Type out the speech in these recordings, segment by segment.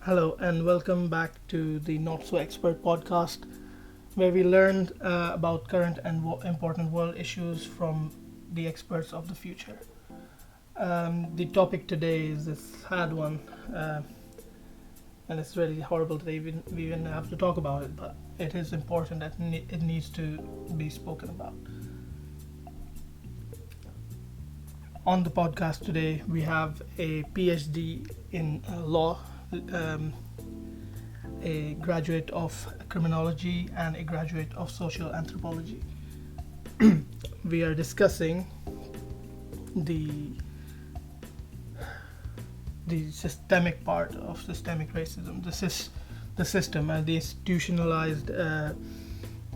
Hello, and welcome back to the Not So Expert podcast, where we learned about current and important world issues from the experts of the future. The topic today is this sad one, and it's really horrible that we even have to talk about it, but it is important that it needs to be spoken about. On the podcast today, we have a PhD in law, a graduate of Criminology, and a graduate of social anthropology. We are discussing the systemic part of systemic racism, the system and the institutionalized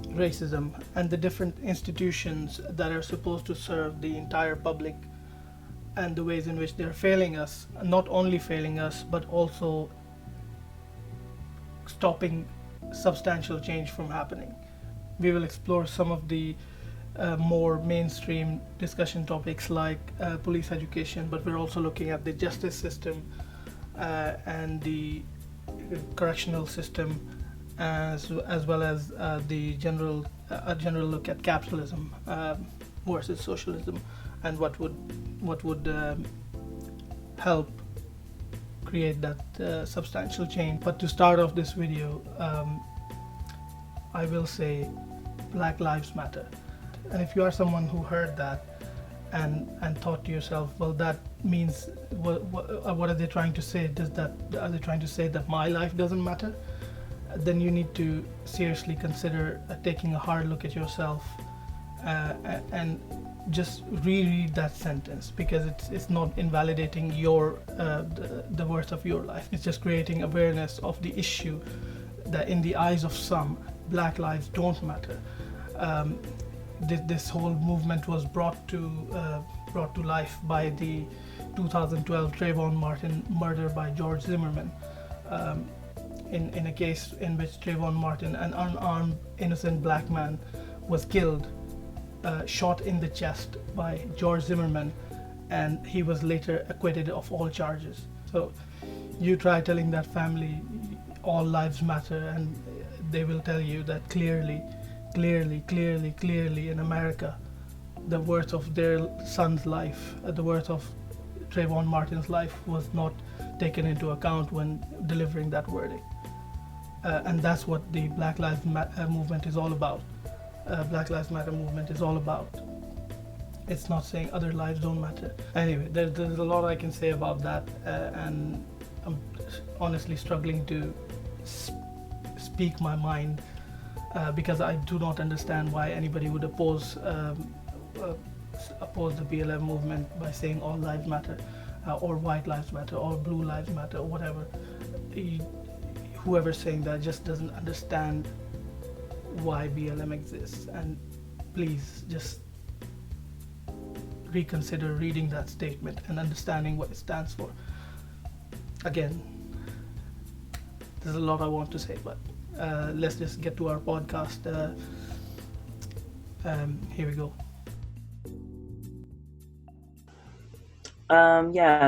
racism, and the different institutions that are supposed to serve the entire public, and the ways in which they're failing us, not only failing us, but also stopping substantial change from happening. We will explore some of the more mainstream discussion topics like police education, but we're also looking at the justice system and the correctional system, as well as the general look at capitalism versus socialism, and what would help create that substantial change. But to start off this video, I will say Black Lives Matter. And if you are someone who heard that and thought to yourself, well, that means what are they trying to say? Are they trying to say that my life doesn't matter? Then you need to seriously consider taking a hard look at yourself and just reread that sentence, because it's not invalidating your the worth of your life. It's just creating awareness of the issue that in the eyes of some, Black lives don't matter. This whole movement was brought to life by the 2012 Trayvon Martin murder by George Zimmerman, in a case in which Trayvon Martin, an unarmed innocent black man, was killed, shot in the chest by George Zimmerman, and he was later acquitted of all charges. So you try telling that family all lives matter, and they will tell you that clearly in America, the worth of their son's life, the worth of Trayvon Martin's life was not taken into account when delivering that verdict. And that's what the Black Lives movement is all about. Black Lives Matter movement is all about. It's not saying other lives don't matter. Anyway, there's a lot I can say about that, and I'm honestly struggling to speak my mind, because I do not understand why anybody would oppose the BLM movement by saying all lives matter, or white lives matter, or blue lives matter, or whatever. Whoever's saying that just doesn't understand why BLM exists, and please just reconsider reading that statement and understanding what it stands for. Again, there's a lot I want to say, but let's just get to our podcast. Here we go.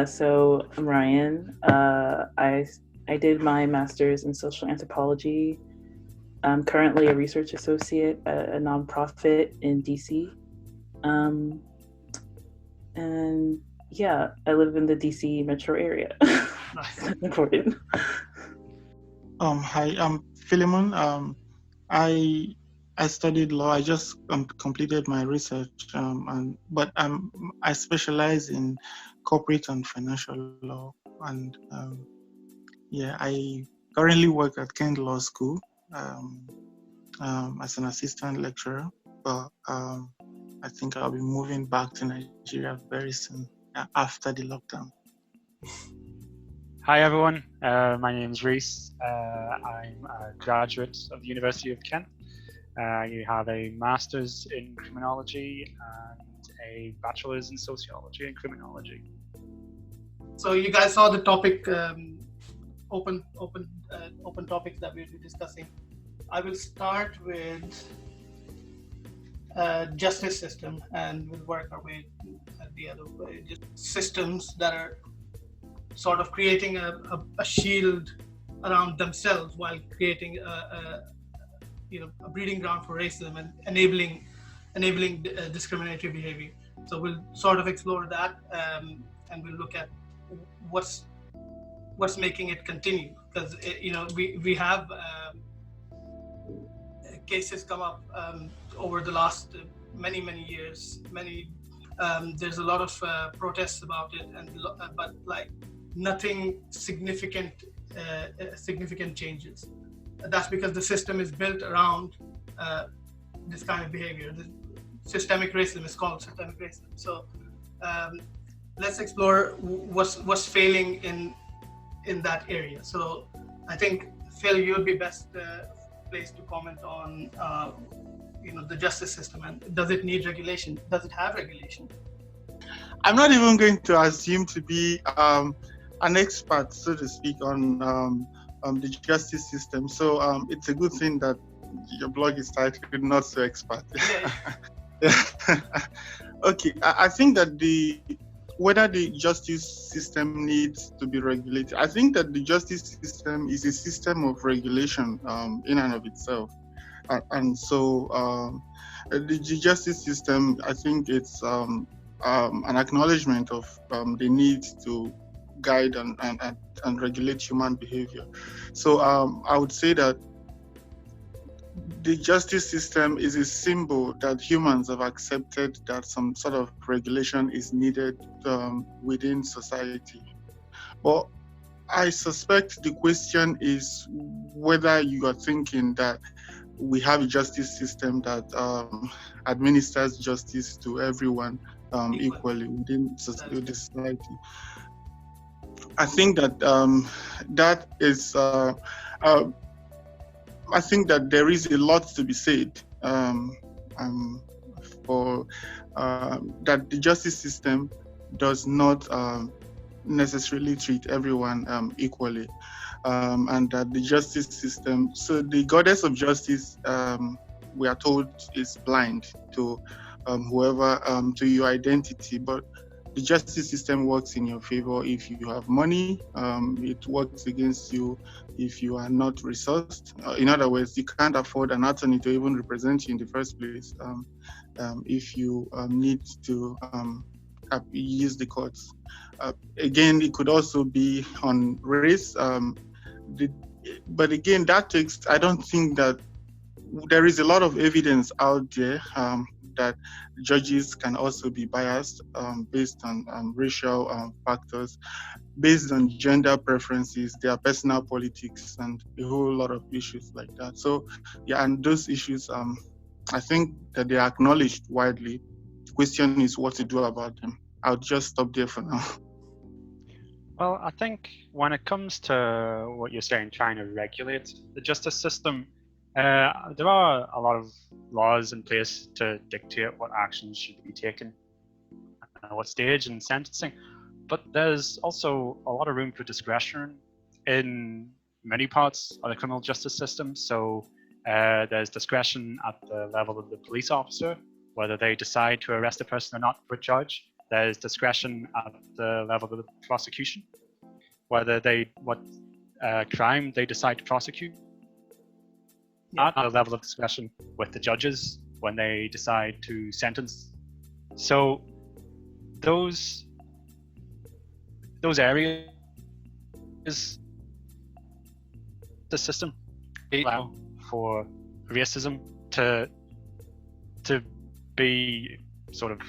So I'm Ryan. I did my master's in social anthropology. I'm currently a research associate at a nonprofit in DC. I live in the DC metro area. That's important. Hi, I'm Philemon. I studied law. I just completed my research, but I specialize in corporate and financial law, and I currently work at Kent Law School as an assistant lecturer. But I think I'll be moving back to Nigeria very soon after the lockdown. Hi everyone, my name is Reece. I'm a graduate of the University of Kent. You have a master's in criminology and a bachelor's in sociology and criminology. So you guys saw the topic, open topics that we'll be discussing. I will start with justice system, and we'll work our way the other way. Just systems that are sort of creating a shield around themselves while creating a breeding ground for racism and enabling discriminatory behavior. So we'll sort of explore that, and we'll look at what's making it continue, because we have cases come up over the last many years. There's a lot of protests about it, but like nothing significant changes. That's because the system is built around this kind of behavior. The systemic racism is called systemic racism. So let's explore what's failing in that area. So I think, Phil, you'll be best placed to comment on the justice system, and does it need regulation? Does it have regulation? I'm not even going to assume to be an expert, so to speak, on the justice system. So it's a good thing that your blog is titled "Not So Expert." Yeah. Okay, I think that whether the justice system needs to be regulated, I think that the justice system is a system of regulation in and of itself. And so the justice system, I think it's an acknowledgement of the need to guide and regulate human behavior. So I would say that the justice system is a symbol that humans have accepted that some sort of regulation is needed within society. But I suspect the question is whether you are thinking that we have a justice system that administers justice to everyone equally within the society. I think that that is. I think that there is a lot to be said for that the justice system does not necessarily treat everyone equally, and that the justice system, so the goddess of justice, we are told, is blind to whoever, to your identity, but the justice system works in your favor if you have money. It works against you if you are not resourced. In other words, you can't afford an attorney to even represent you in the first place if you need to use the courts. Again, it could also be on race. But again, that takes, I don't think that there is a lot of evidence out there that judges can also be biased based on racial factors, based on gender preferences, their personal politics, and a whole lot of issues like that. So, yeah, and those issues, I think that they are acknowledged widely. The question is what to do about them. I'll just stop there for now. Well, I think when it comes to what you're saying, trying to regulate the justice system, there are a lot of laws in place to dictate what actions should be taken at what stage in sentencing, but there's also a lot of room for discretion in many parts of the criminal justice system. So there's discretion at the level of the police officer, whether they decide to arrest a person or not for a charge. There's discretion at the level of the prosecution, whether what crime they decide to prosecute. At a level of discretion with the judges when they decide to sentence. So those areas, the system allow for racism to be sort of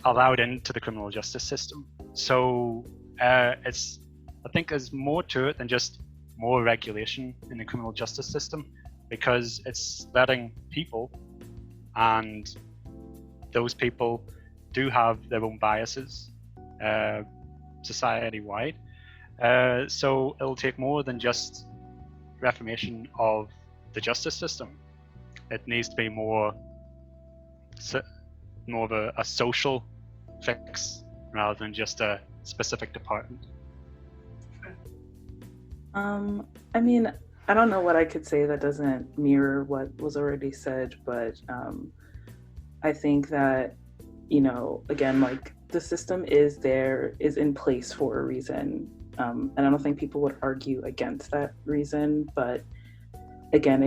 allowed into the criminal justice system. So I think there's more to it than just more regulation in the criminal justice system, because it's letting people, and those people do have their own biases society-wide. So it'll take more than just reformation of the justice system. It needs to be more of a social fix rather than just a specific department. I mean, I don't know what I could say that doesn't mirror what was already said, but I think that, again, like the system is in place for a reason. And I don't think people would argue against that reason, but again,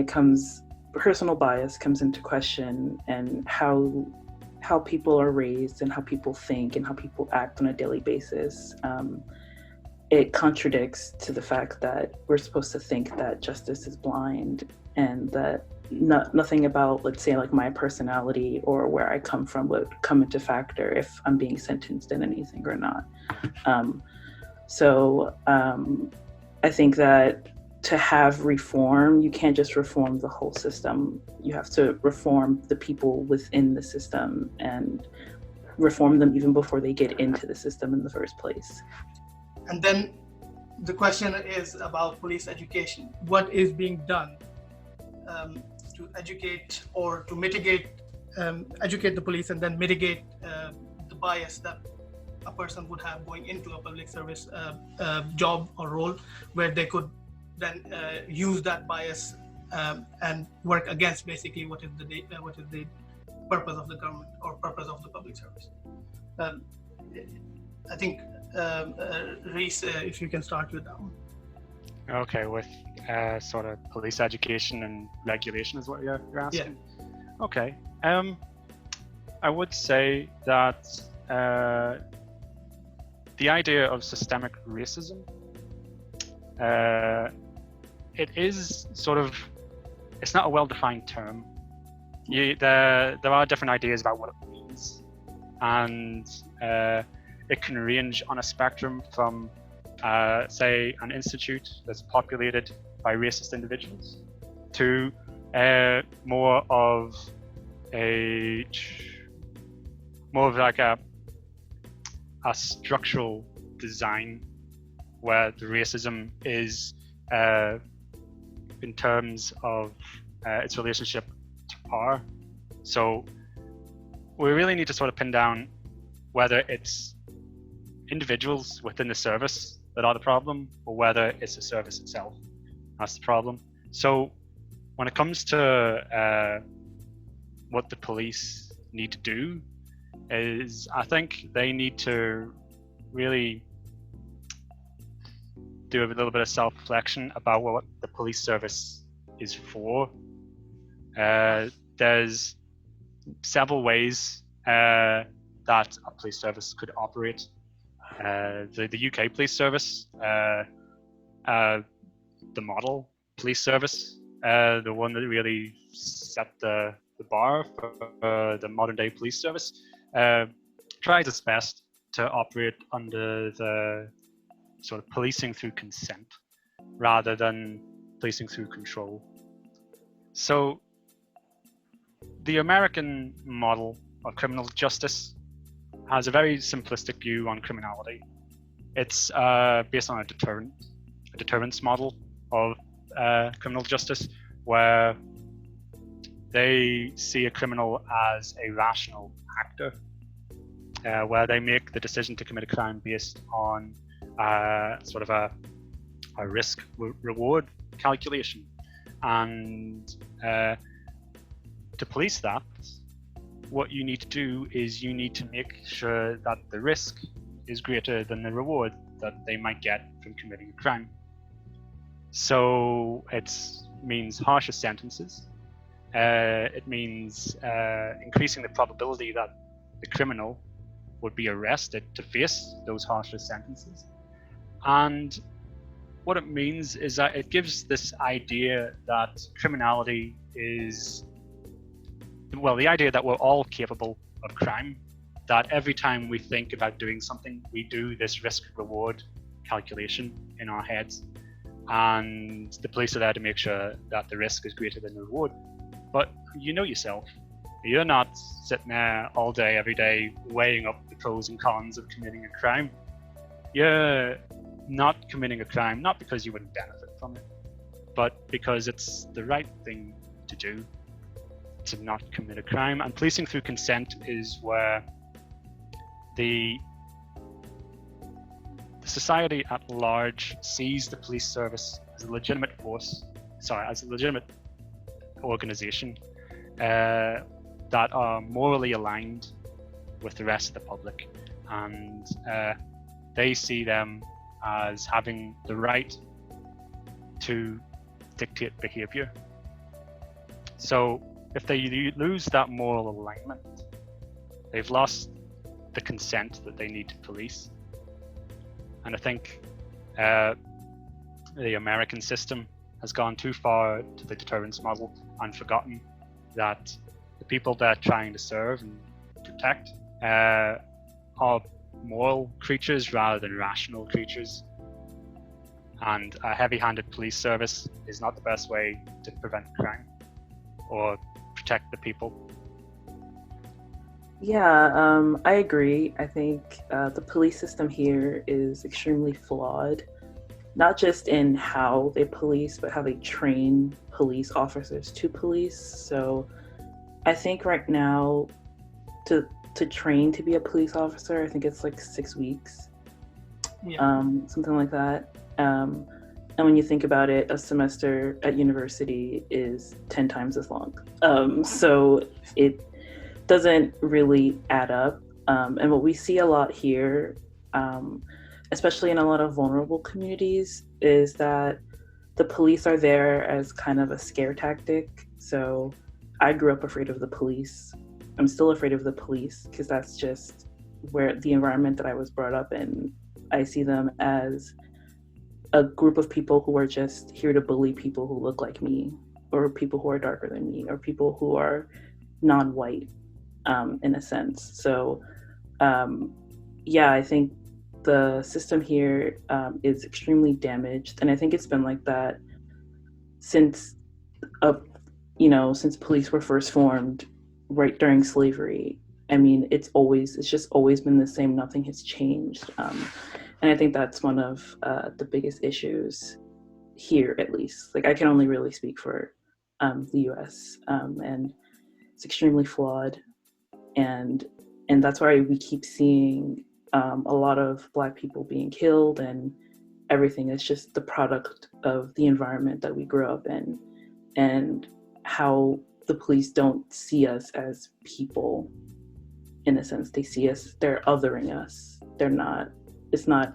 personal bias comes into question, and how people are raised and how people think and how people act on a daily basis. It contradicts to the fact that we're supposed to think that justice is blind, and that nothing about, let's say, like my personality or where I come from would come into factor if I'm being sentenced in anything or not. So I think that to have reform, you can't just reform the whole system. You have to reform the people within the system and reform them even before they get into the system in the first place. And then the question is about police education. What is being done to educate or to mitigate, educate the police and then mitigate the bias that a person would have going into a public service job or role, where they could then use that bias and work against basically what is the purpose of the government or purpose of the public service. I think Reece, if you can start with that one. Okay, with sort of police education and regulation is what you're asking? Yeah. Okay. I would say that the idea of systemic racism, it is sort of, it's not a well-defined term. There are different ideas about what it means, and it can range on a spectrum from, say, an institute that's populated by racist individuals to more of like a structural design where the racism is in terms of its relationship to power. So we really need to sort of pin down whether it's individuals within the service that are the problem, or whether it's the service itself that's the problem. So when it comes to what the police need to do, is I think they need to really do a little bit of self-reflection about what the police service is for. There's several ways that a police service could operate. The UK police service, the model police service, the one that really set the bar for the modern day police service, tries its best to operate under the sort of policing through consent rather than policing through control. So the American model of criminal justice has a very simplistic view on criminality. It's based on a deterrence model of criminal justice, where they see a criminal as a rational actor, where they make the decision to commit a crime based on sort of a risk-reward calculation. And to police that, what you need to do is you need to make sure that the risk is greater than the reward that they might get from committing a crime. So it means harsher sentences. It means increasing the probability that the criminal would be arrested to face those harsher sentences. And what it means is that it gives this idea that criminality is, well, the idea that we're all capable of crime, that every time we think about doing something, we do this risk-reward calculation in our heads, and the police are there to make sure that the risk is greater than the reward. But you know yourself, you're not sitting there all day, every day, weighing up the pros and cons of committing a crime. You're not committing a crime, not because you wouldn't benefit from it, but because it's the right thing to do to not commit a crime. And policing through consent is where the society at large sees the police service as a legitimate as a legitimate organization that are morally aligned with the rest of the public, and they see them as having the right to dictate behavior. So if they lose that moral alignment, they've lost the consent that they need to police. And I think the American system has gone too far to the deterrence model and forgotten that the people they're trying to serve and protect are moral creatures rather than rational creatures. And a heavy-handed police service is not the best way to prevent crime or protect the people. Yeah, I agree. I think the police system here is extremely flawed, not just in how they police, but how they train police officers to police. So I think right now to train to be a police officer, I think it's like 6 weeks, something like that. And when you think about it, a semester at university is 10 times as long. So it doesn't really add up. And what we see a lot here, especially in a lot of vulnerable communities, is that the police are there as kind of a scare tactic. So I grew up afraid of the police. I'm still afraid of the police because that's just where the environment that I was brought up in. I see them as a group of people who are just here to bully people who look like me, or people who are darker than me, or people who are non-white, in a sense. So I think the system here is extremely damaged, and I think it's been like that since police were first formed, right during slavery. I mean, it's just always been the same. Nothing has changed, and I think that's one of the biggest issues here, at least. Like, I can only really speak for the U.S. And it's extremely flawed, and that's why we keep seeing a lot of Black people being killed, and everything is just the product of the environment that we grew up in, and how the police don't see us as people. In a sense, they see us, they're othering us. It's not,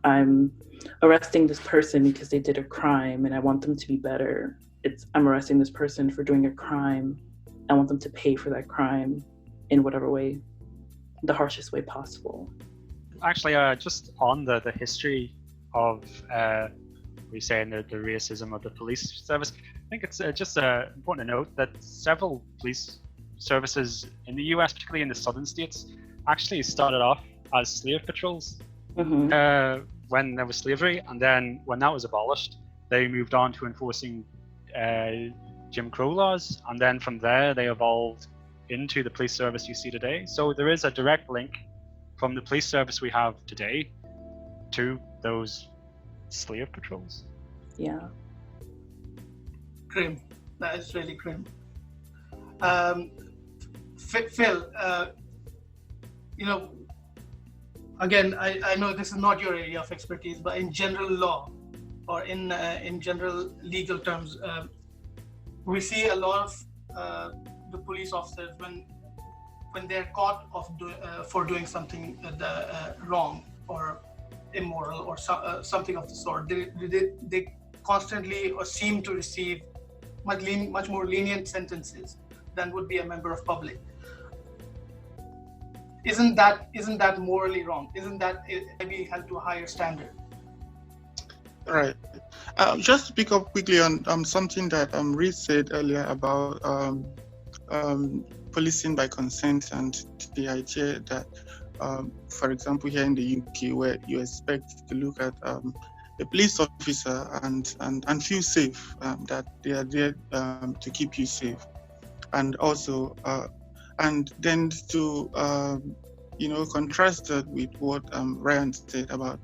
I'm arresting this person because they did a crime and I want them to be better. I'm arresting this person for doing a crime. I want them to pay for that crime in whatever way, the harshest way possible. Actually, just on the history of, we say, the racism of the police service, I think it's just important to note that several police services in the US, particularly in the southern states, actually started off as slave patrols when there was slavery, and then when that was abolished, they moved on to enforcing Jim Crow laws, and then from there they evolved into the police service you see today. So there is a direct link from the police service we have today to those slave patrols. Yeah. Grim. That is really grim. Phil, again, I know this is not your area of expertise, but in general law, or in general legal terms, we see a lot of the police officers when they're caught for doing something wrong or immoral or something of the sort, they constantly or seem to receive much more lenient sentences than would be a member of public. Isn't that morally wrong? Isn't that maybe held to a higher standard? Right. Just to pick up quickly on something that Reece said earlier about policing by consent, and the idea that, for example, here in the UK, where you expect to look at a police officer and feel safe, that they are there to keep you safe, and also and then to contrast that with what Ryan said about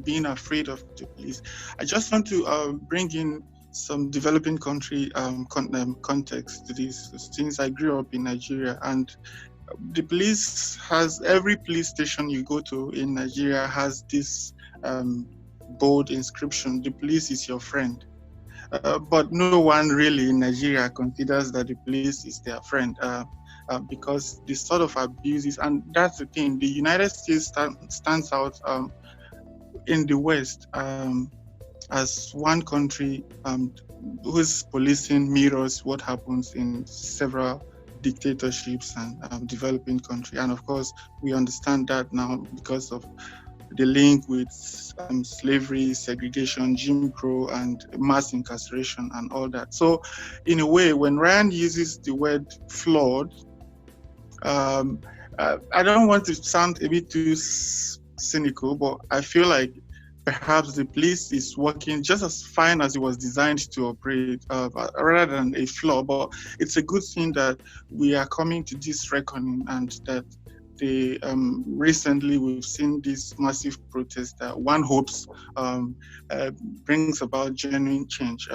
being afraid of the police. I just want to bring in some developing country context to this, since I grew up in Nigeria, and the police every police station you go to in Nigeria has this bold inscription: the police is your friend. But no one really in Nigeria considers that the police is their friend. because the sort of abuses, and that's the thing, the United States stands out in the West as one country whose policing mirrors what happens in several dictatorships and developing countries. And of course, we understand that now because of the link with slavery, segregation, Jim Crow, and mass incarceration and all that. So in a way, when Ryan uses the word flawed, I don't want to sound a bit too cynical, but I feel like perhaps the police is working just as fine as it was designed to operate, rather than a flaw. But it's a good thing that we are coming to this reckoning, and that recently we've seen this massive protest that one hopes brings about genuine change.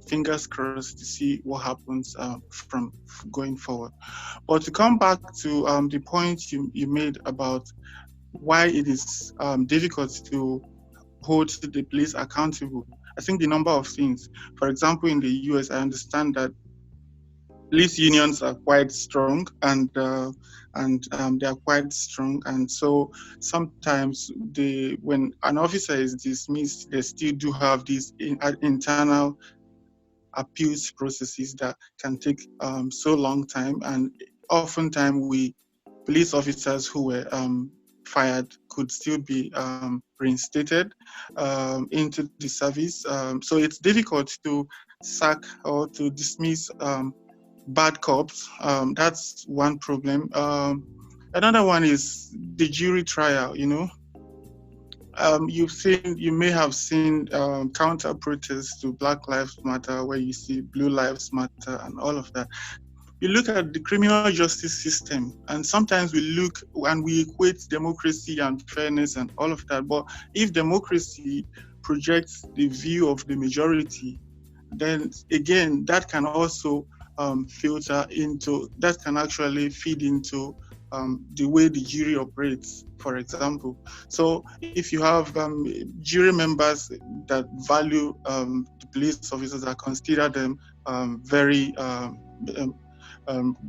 Fingers crossed to see what happens from going forward. But to come back to the point you made about why it is difficult to hold the police accountable, I think the number of things. For example, in the US, I understand that police unions are quite strong, and they are quite strong, and so sometimes when an officer is dismissed, they still do have these internal appeals processes that can take so long time, and oftentimes police officers who were fired could still be reinstated into the service. So it's difficult to sack or to dismiss bad cops. That's one problem. Another one is the jury trial. You may have seen counter protests to Black Lives Matter, where you see Blue Lives Matter and all of that. You look at the criminal justice system, and sometimes we look and we equate democracy and fairness and all of that. But if democracy projects the view of the majority, then again, that can also that can actually feed into the way the jury operates, for example. So if you have jury members that value the police officers, that consider them very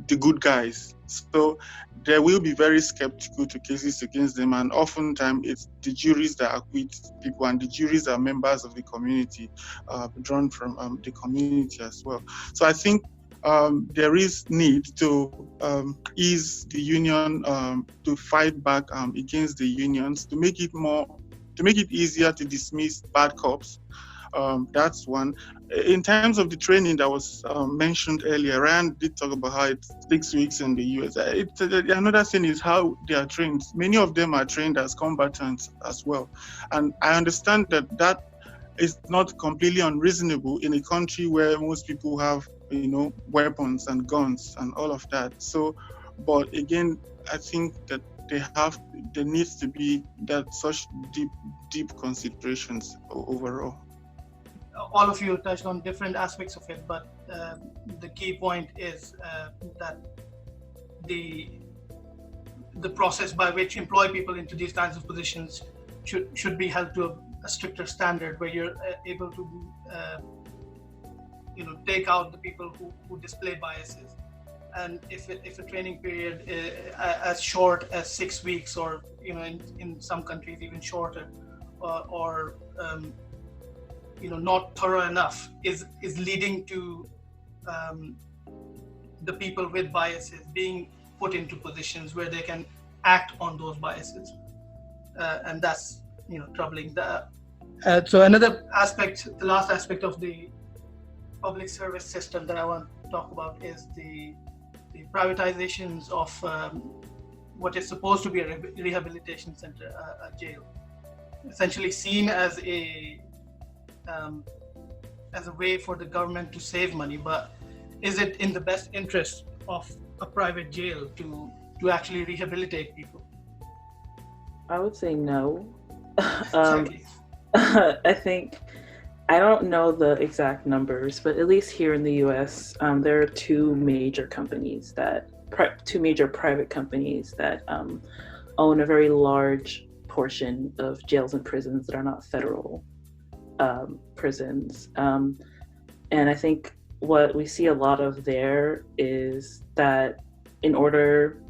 the good guys, so they will be very skeptical to cases against them, and oftentimes it's the juries that acquit people, and the juries are members of the community, drawn from the community as well. So I think there is need to ease the union, to fight back against the unions, to make it easier to dismiss bad cops. That's one. In terms of the training that was mentioned earlier, Ryan did talk about how it's 6 weeks in the US. Another thing is how they are trained. Many of them are trained as combatants as well. And I understand that is not completely unreasonable in a country where most people have, weapons and guns and all of that. So, but again, I think that there needs to be that such deep considerations overall. All of you touched on different aspects of it, but the key point is that the process by which employ people into these kinds of positions should be held to a stricter standard, where you're able to take out the people who display biases. And if a training period as short as 6 weeks, or in some countries even shorter, or not thorough enough, is leading to the people with biases being put into positions where they can act on those biases, and that's troubling. So another aspect, the last aspect of the public service system that I want to talk about is the privatizations of what is supposed to be a rehabilitation center, a jail, essentially seen as a way for the government to save money. But is it in the best interest of a private jail to actually rehabilitate people? I would say no. Exactly. I don't know the exact numbers, but at least here in the US, there are two major private companies that own a very large portion of jails and prisons that are not federal prisons. And I think what we see a lot of there is that in order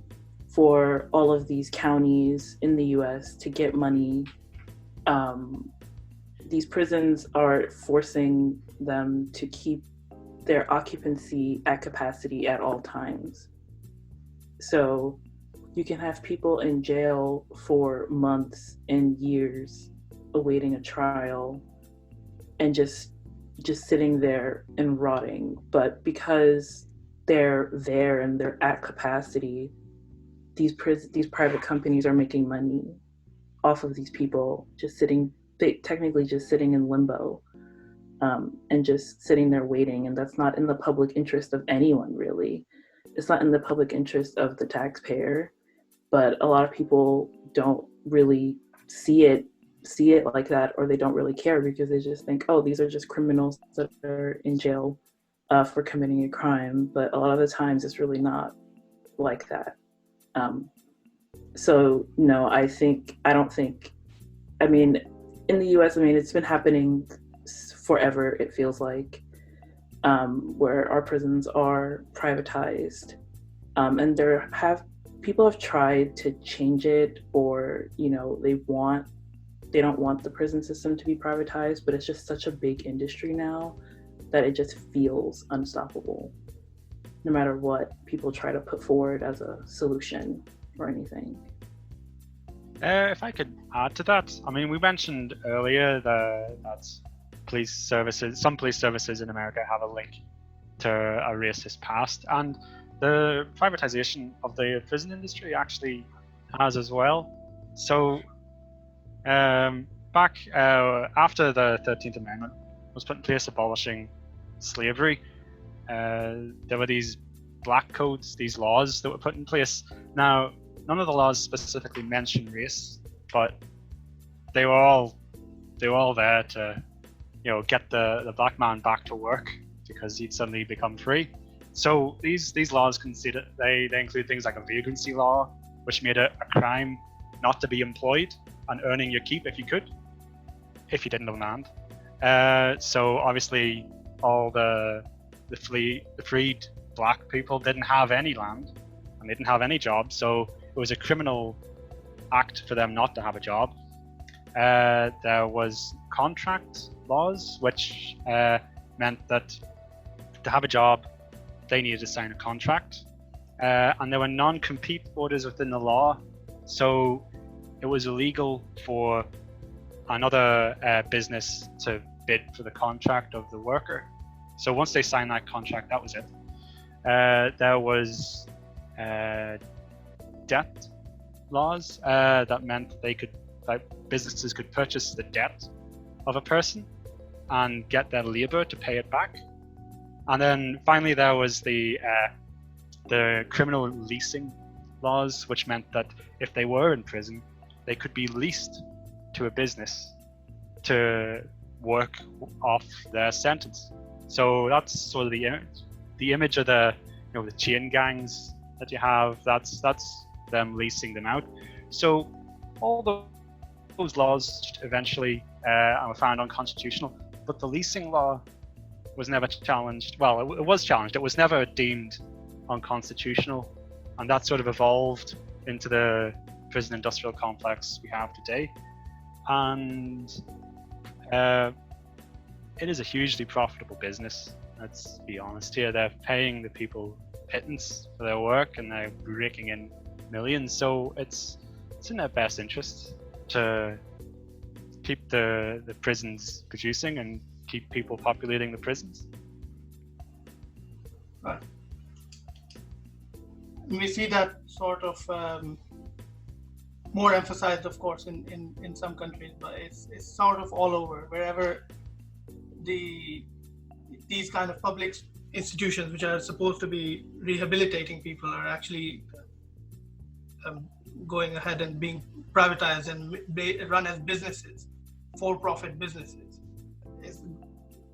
for all of these counties in the US to get money, these prisons are forcing them to keep their occupancy at capacity at all times. So you can have people in jail for months and years awaiting a trial and just sitting there and rotting. But because they're there and they're at capacity, these private companies are making money off of these people just sitting, technically just sitting in limbo, and just sitting there waiting. And that's not in the public interest of anyone, really. It's not in the public interest of the taxpayer, but a lot of people don't really see it like that, or they don't really care because they just think, oh, these are just criminals that are in jail for committing a crime. But a lot of the times it's really not like that. So no, I don't think, I mean, in the US, I mean, it's been happening forever, it feels like, where our prisons are privatized. And people have tried to change it, or, you know, they don't want the prison system to be privatized, but it's just such a big industry now that it just feels unstoppable, no matter what people try to put forward as a solution or anything. If I could add to that, I mean, we mentioned earlier that some police services in America have a link to a racist past, and the privatization of the prison industry actually has as well. So back after the 13th Amendment was put in place abolishing slavery, there were these black codes, these laws that were put in place. Now, none of the laws specifically mention race, but they were all there to, you know, get the black man back to work because he'd suddenly become free. So these laws they include things like a vagrancy law, which made it a crime not to be employed and earning your keep if you could, if you didn't own land. So obviously all the freed black people didn't have any land and they didn't have any job, so it was a criminal act for them not to have a job. There was contract laws, which meant that to have a job, they needed to sign a contract. And there were non-compete orders within the law, so it was illegal for another business to bid for the contract of the worker. So once they signed that contract, that was it. There was debt laws that meant businesses could purchase the debt of a person and get their labor to pay it back. And then finally there was the criminal leasing laws, which meant that if they were in prison, they could be leased to a business to work off their sentence. So that's sort of the image of the chain gangs that you have. That's them leasing them out. So all those laws eventually were found unconstitutional, but the leasing law was never challenged. Well, it was challenged. It was never deemed unconstitutional, and that sort of evolved into the prison industrial complex we have today. And it is a hugely profitable business. Let's be honest here. They're paying the people pittance for their work, and they're raking in millions. So it's in their best interest to keep the prisons producing and keep people populating the prisons. Right. We see that sort of more emphasized, of course, in some countries, but it's sort of all over. Wherever these kind of public institutions, which are supposed to be rehabilitating people, are actually going ahead and being privatized and run as businesses, for-profit businesses. It's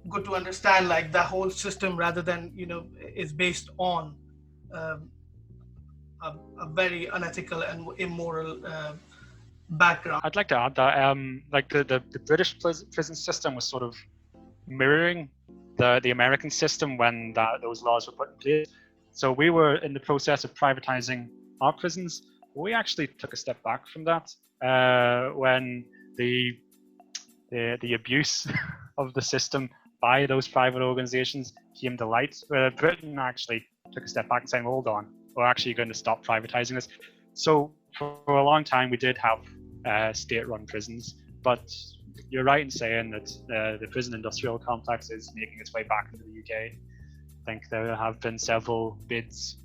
good to understand like the whole system, rather than, is based on a very unethical and immoral background. I'd like to add that like the British prison system was sort of mirroring the American system when those laws were put in place. So we were in the process of privatizing our prisons. We actually took a step back from that when the abuse of the system by those private organizations came to light. Britain actually took a step back and saying, hold on, we're actually going to stop privatizing this. So for a long time, we did have state-run prisons, but you're right in saying that the prison industrial complex is making its way back into the UK. I think there have been several bids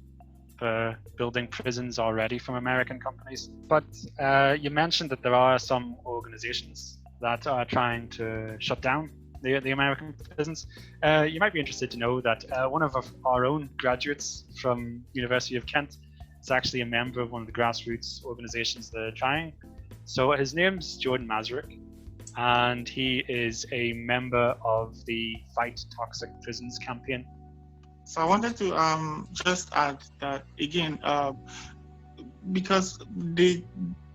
for building prisons already from American companies. But you mentioned that there are some organizations that are trying to shut down the American prisons. You might be interested to know that one of our own graduates from University of Kent is actually a member of one of the grassroots organizations that are trying. So his name's Jordan Mazurek, and he is a member of the Fight Toxic Prisons campaign. So I wanted to just add that again, because the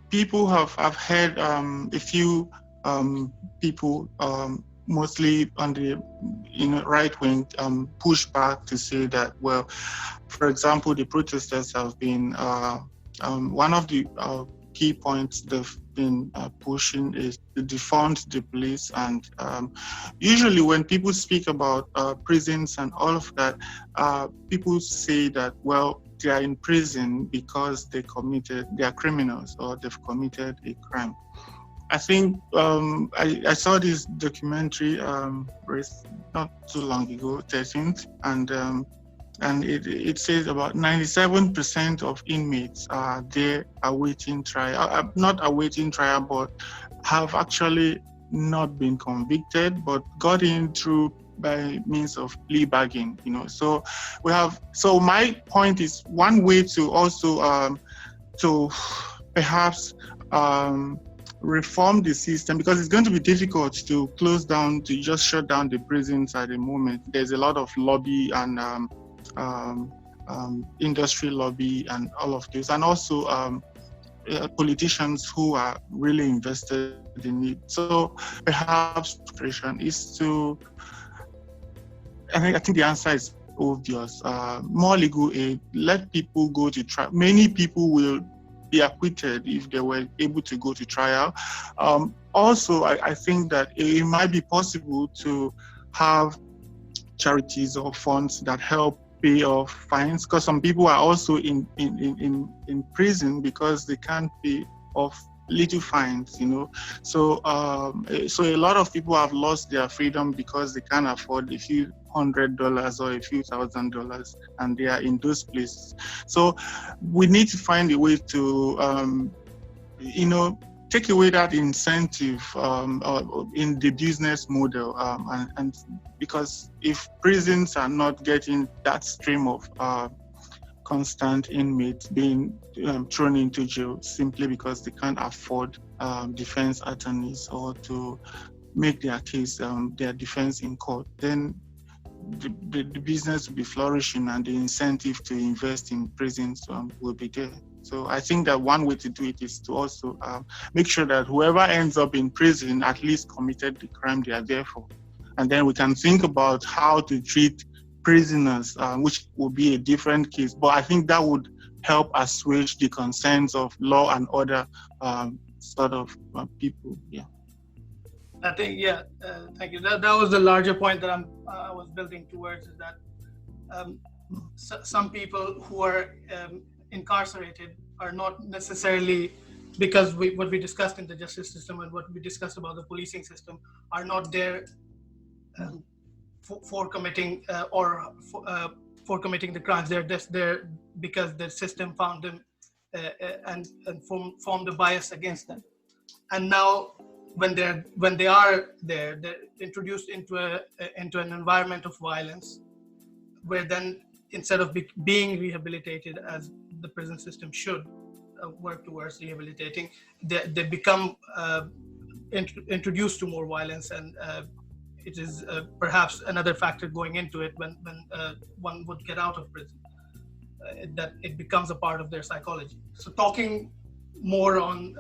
people I've heard a few people, mostly on the right wing, push back to say that, well, for example, the protesters have been one of the key points they've been pushing is to defund the police. And usually when people speak about prisons and all of that, people say that, well, they are in prison because they are criminals or they've committed a crime. I think I saw this documentary not too long ago, 13th, and it says about 97% of inmates are there awaiting trial, not awaiting trial, but have actually not been convicted, but got in through by means of plea bargain. So So my point is, one way to also to perhaps reform the system, because it's going to be difficult to just shut down the prisons at the moment. There's a lot of lobby and industry lobby and all of this, and also politicians who are really invested in it. So perhaps is to, I think the answer is obvious. More legal aid, let people go to trial. Many people will be acquitted if they were able to go to trial. Also, I think that it might be possible to have charities or funds that help pay off fines, because some people are also in prison because they can't pay off little fines, So a lot of people have lost their freedom because they can't afford a few $100 or a few $1,000, and they are in those places. So we need to find a way to, take away that incentive in the business model, and because if prisons are not getting that stream of constant inmates being thrown into jail simply because they can't afford defense attorneys or to make their case, their defense in court, then the business will be flourishing and the incentive to invest in prisons will be there. So I think that one way to do it is to also make sure that whoever ends up in prison at least committed the crime they are there for. And then we can think about how to treat prisoners, which would be a different case. But I think that would help assuage the concerns of law and order sort of people. Yeah. I think, thank you. That was the larger point that I was building towards, is that some people who are incarcerated are not necessarily, because what we discussed in the justice system and what we discussed about the policing system, are not there for committing for committing the crimes. They're just there because the system found them and formed a bias against them. And now, when they are there, they're introduced into an environment of violence, where then instead of being rehabilitated as the prison system should work towards rehabilitating, they become introduced to more violence, and it is perhaps another factor going into it when one would get out of prison, that it becomes a part of their psychology. So talking more on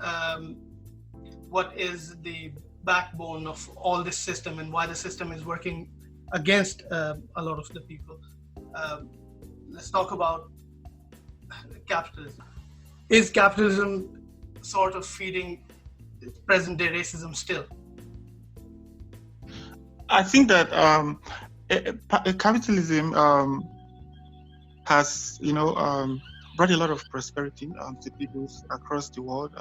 what is the backbone of all this system and why the system is working against a lot of the people. let's talk about capitalism. Is capitalism sort of feeding present-day racism still? I think that capitalism has, brought a lot of prosperity to people across the world.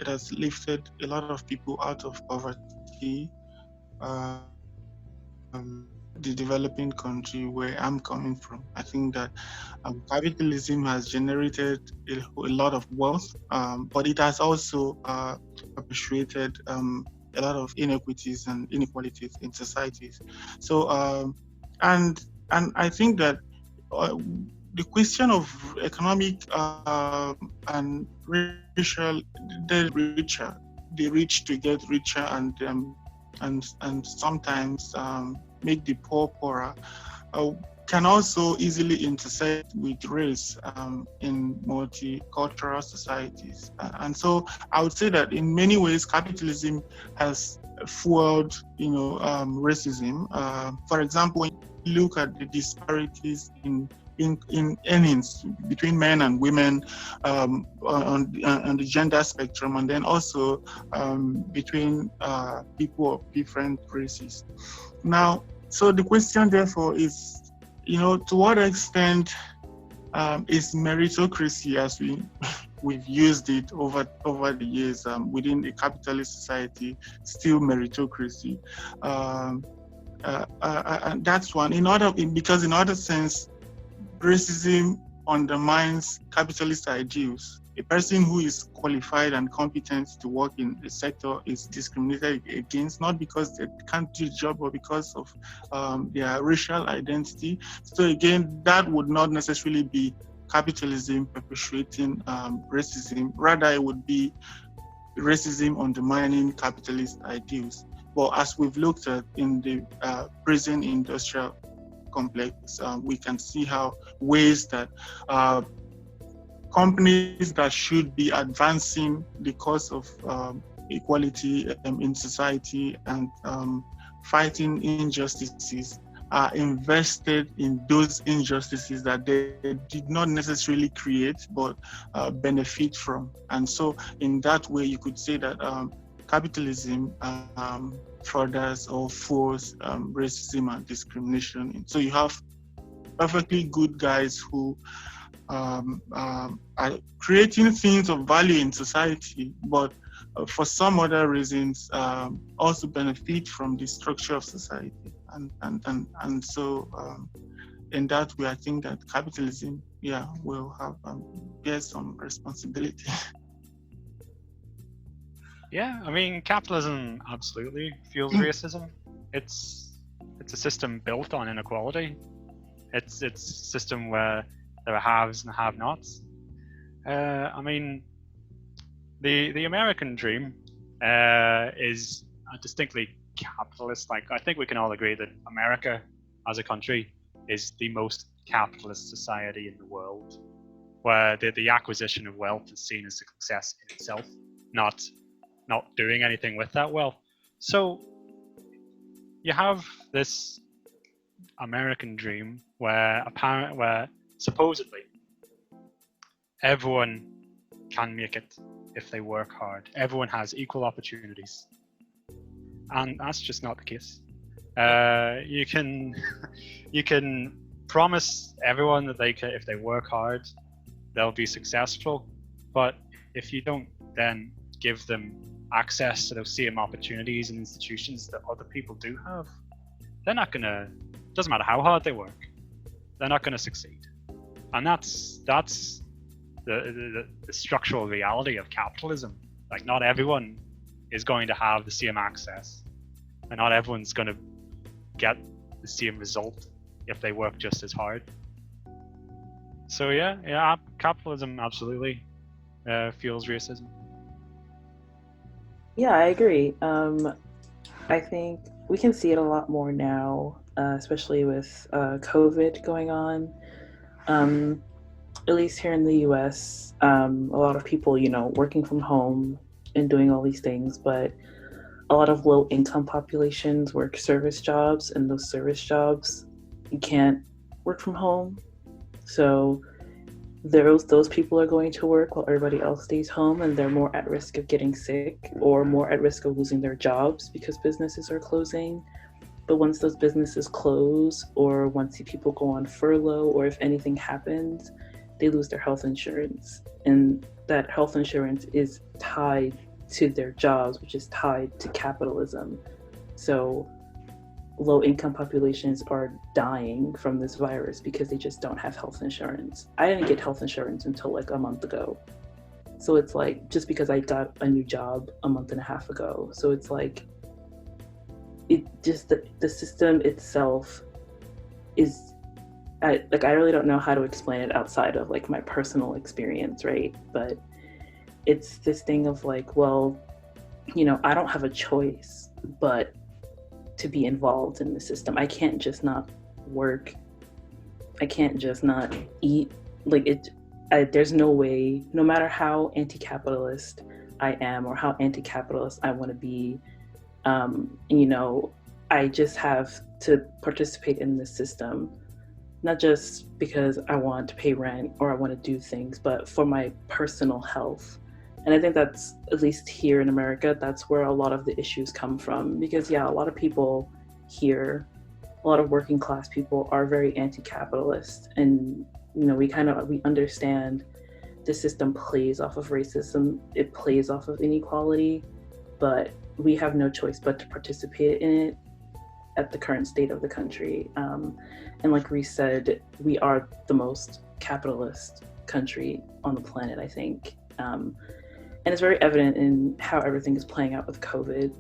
It has lifted a lot of people out of poverty. The developing country where I'm coming from, I think that capitalism has generated a lot of wealth, but it has also perpetuated a lot of inequities and inequalities in societies. So, and I think that the question of economic and racial, the rich to get richer and sometimes make the poor poorer, can also easily intersect with race in multicultural societies. And so I would say that in many ways, capitalism has fueled, racism. For example, when you look at the disparities in earnings between men and women on the gender spectrum, and then also between people of different races. Now, so the question therefore is, to what extent is meritocracy, as we've used it over the years within a capitalist society, still meritocracy? And that's one. Because in other sense, racism undermines capitalist ideals. A person who is qualified and competent to work in the sector is discriminated against, not because they can't do the job, but because of their racial identity. So again, that would not necessarily be capitalism perpetuating racism. Rather, it would be racism undermining capitalist ideals. But as we've looked at in the prison industrial complex, we can see how ways that companies that should be advancing the cause of equality in society and fighting injustices are invested in those injustices that they did not necessarily create but benefit from. And so in that way, you could say that capitalism furthers or fuels racism and discrimination. So you have perfectly good guys who are creating things of value in society, but for some other reasons also benefit from the structure of society. And so in that way, I think that capitalism, will have bear some responsibility. Yeah, I mean, capitalism absolutely fuels racism. It's a system built on inequality. It's a system where there are haves and have-nots. I mean, the American dream is a distinctly capitalist. Like, I think we can all agree that America, as a country, is the most capitalist society in the world, where the acquisition of wealth is seen as success in itself, not doing anything with that wealth. So you have this American dream where supposedly everyone can make it if they work hard. Everyone has equal opportunities, and that's just not the case. You can promise everyone that if they work hard, they'll be successful, but if you don't then give them access to those same opportunities and institutions that other people do have, they're not gonna, doesn't matter how hard they work, they're not gonna succeed. And that's the structural reality of capitalism. Like, not everyone is going to have the same access, and not everyone's gonna get the same result if they work just as hard. So yeah, capitalism absolutely fuels racism. Yeah, I agree. I think we can see it a lot more now, especially with COVID going on. At least here in the US, a lot of people, working from home and doing all these things, but a lot of low-income populations work service jobs, and those service jobs, you can't work from home. So those people are going to work while everybody else stays home, and they're more at risk of getting sick or more at risk of losing their jobs because businesses are closing. But once those businesses close, or once people go on furlough, or if anything happens, they lose their health insurance. And that health insurance is tied to their jobs, which is tied to capitalism. So low income populations are dying from this virus because they just don't have health insurance. I didn't get health insurance until like a month ago. So it's like, just because I got a new job a month and a half ago. So it's like, it just, the system itself is, I really don't know how to explain it outside of like my personal experience, right? But it's this thing of like, well, I don't have a choice but to be involved in the system. I can't just not work. I can't just not eat. There's no way, no matter how anti-capitalist I am or how anti-capitalist I want to be, I just have to participate in the system, not just because I want to pay rent or I want to do things, but for my personal health. And I think that's, at least here in America, that's where a lot of the issues come from. Because a lot of people here, a lot of working class people are very anti-capitalist. And, we understand the system plays off of racism, it plays off of inequality, but we have no choice but to participate in it at the current state of the country. And like Reece said, we are the most capitalist country on the planet, I think. And it's very evident in how everything is playing out with COVID,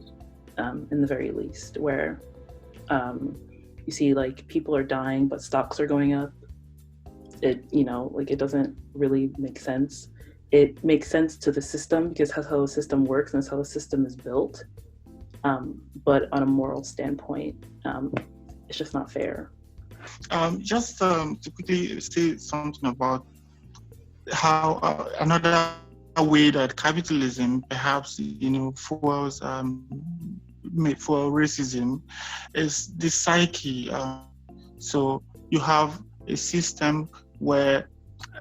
in the very least, where you see like people are dying, but stocks are going up. It doesn't really make sense. It makes sense to the system because that's how the system works and that's how the system is built. But on a moral standpoint, it's just not fair. Just to quickly say something about how another way that capitalism perhaps fuels for racism is the psyche. So you have a system where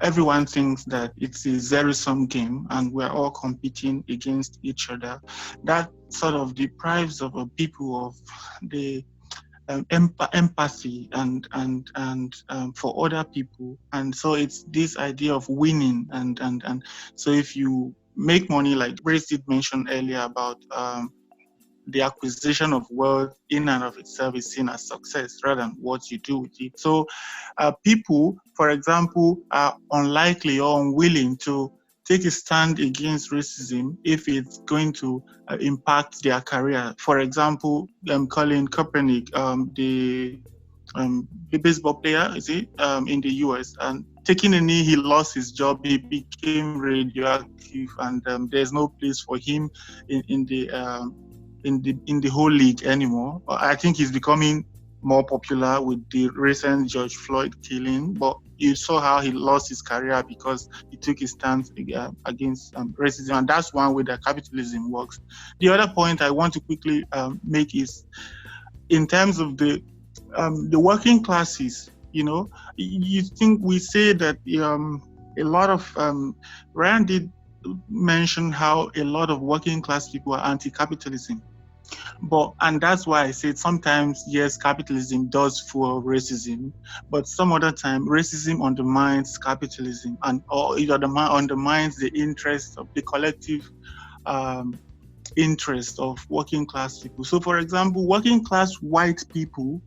everyone thinks that it's a zero-sum game and we're all competing against each other. That sort of deprives of people of the empathy and for other people, and so it's this idea of winning and so if you make money, like Reece did mention earlier about the acquisition of wealth in and of itself is seen as success rather than what you do with it. So people, for example, are unlikely or unwilling to take a stand against racism if it's going to impact their career. For example, Colin Kaepernick, the baseball player, in the US, and taking a knee, he lost his job, he became radioactive, and there's no place for him in the whole league anymore. I think he's becoming more popular with the recent George Floyd killing, but you saw how he lost his career because he took his stance against racism, and that's one way that capitalism works. The other point I want to quickly make is in terms of the working classes. You think we say that a lot of Ryan did mention how a lot of working class people are anti-capitalism. And that's why I said sometimes, yes, capitalism does fuel racism, but some other time racism undermines capitalism or it undermines the interests of the collective interest of working class people. So for example, working class white people,